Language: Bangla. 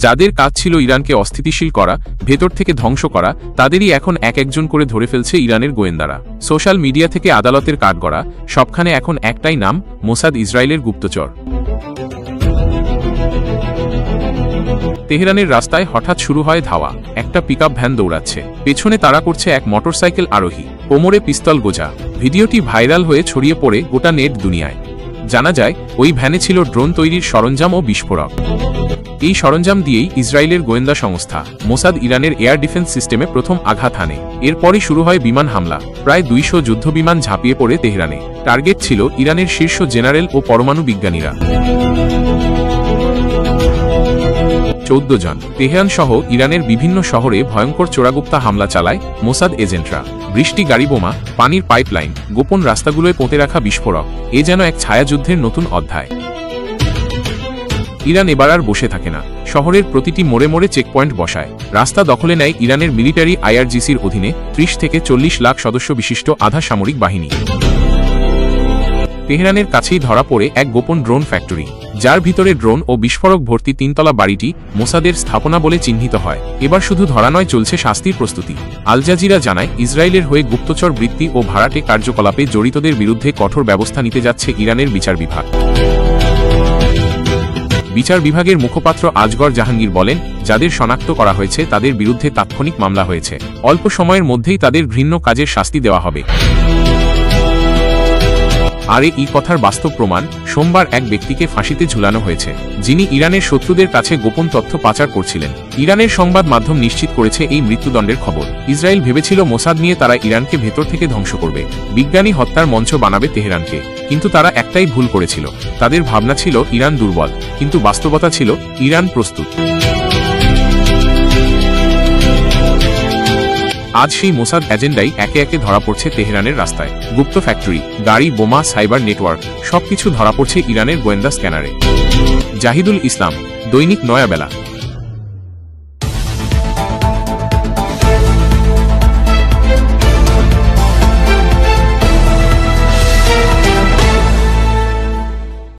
যাদের কাজ ছিল ইরানকে অস্থিতিশীল করা, ভেতর থেকে ধ্বংস করা, তাদেরই এখন এক একজন করে ধরে ফেলছে ইরানের গোয়েন্দারা। সোশ্যাল মিডিয়া থেকে আদালতের কাঠগড়া, সবখানে এখন একটাই নাম, মোসাদ, ইসরায়েলের গুপ্তচর। তেহরানের রাস্তায় হঠাৎ শুরু হয় ধাওয়া। একটা পিকআপ ভ্যান দৌড়াচ্ছে, পেছনে তাড়া করছে এক মোটরসাইকেল আরোহী, কোমরে পিস্তল গোজা। ভিডিওটি ভাইরাল হয়ে ছড়িয়ে পড়ে গোটা নেট দুনিয়ায়। জানা যায় ওই ভ্যানে ছিল ড্রোন তৈরির সরঞ্জাম ও বিস্ফোরক। এই সরঞ্জাম দিয়েই ইসরায়েলের গোয়েন্দা সংস্থা মোসাদ ইরানের এয়ার ডিফেন্স সিস্টেমে প্রথম আঘাত হানে। এরপরই শুরু হয় বিমান হামলা। প্রায় 200 যুদ্ধবিমান ঝাঁপিয়ে পড়ে তেহরানে। টার্গেট ছিল ইরানের শীর্ষ জেনারেল ও পরমাণু বিজ্ঞানীরা। 14 জন। তেহরান সহ ইরানের বিভিন্ন শহরে ভয়ঙ্কর চোরাগুপ্তা হামলা চালায় মোসাদ এজেন্টরা। বৃষ্টি, গাড়ি বোমা, পানির পাইপলাইন, গোপন রাস্তাগুলোয় পুঁতে রাখা বিস্ফোরক, এ যেন এক ছায়াযুদ্ধের নতুন অধ্যায়। ইরান এবার আর বসে থাকে না। শহরের প্রতিটি মোড়ে মোড়ে চেকপয়েন্ট বসায়। রাস্তা দখলে নেয় ইরানের মিলিটারি আইআরজিসির অধীনে 30 থেকে 40 লাখ সদস্য বিশিষ্ট আধা সামরিক বাহিনী। তেহরানের কাছেই ধরা পড়ে এক গোপন ড্রোন ফ্যাক্টরি, যার ভিতরে ড্রোন ও বিস্ফোরক ভর্তি 3তলা বাড়িটি মোসাদের স্থাপনা বলে চিহ্নিত হয়। এবার শুধু ধরা নয়, চলছে শাস্তির প্রস্তুতি। আল জাজিরা জানায়, ইসরায়েলের হয়ে গুপ্তচর বৃত্তি ও ভাড়াটে কার্যকলাপে জড়িতদের বিরুদ্ধে কঠোর ব্যবস্থা নিতে যাচ্ছে ইরানের বিচার বিভাগ। বিচার বিভাগের মুখপাত্র আজগর জাহাঙ্গীর বলেন, যাদের শনাক্ত করা হয়েছে তাদের বিরুদ্ধে তাৎক্ষণিক মামলা হয়েছে। অল্প সময়ের মধ্যেই তাদের ঘৃণ্য কাজের শাস্তি দেওয়া হবে। আর এই কথার বাস্তব প্রমাণ, সোমবার এক ব্যক্তিকে ফাঁসিতে ঝুলানো হয়েছে, যিনি ইরানের শত্রুদের কাছে গোপন তথ্য পাচার করছিলেন। ইরানের সংবাদ মাধ্যম নিশ্চিত করেছে এই মৃত্যুদণ্ডের খবর। ইসরায়েল ভেবেছিল মোসাদ নিয়ে তারা ইরানকে ভেতর থেকে ধ্বংস করবে, বিজ্ঞানী হত্যার মঞ্চ বানাবে তেহরানকে। কিন্তু তারা একটাই ভুল করেছিল। তাদের ভাবনা ছিল ইরান দুর্বল, কিন্তু বাস্তবতা ছিল ইরান প্রস্তুত। আজ সেই মোসাদ এজেন্ডাই একে একে ধরা পড়ছে তেহরানের রাস্তায়। গুপ্ত ফ্যাক্টরি, গাড়ি, বোমা, সাইবার নেটওয়ার্ক, সবকিছু ধরা পড়ছে ইরানের গোয়েন্দা স্ক্যানারে। জাহিদুল ইসলাম, দৈনিক নয়াবেলা।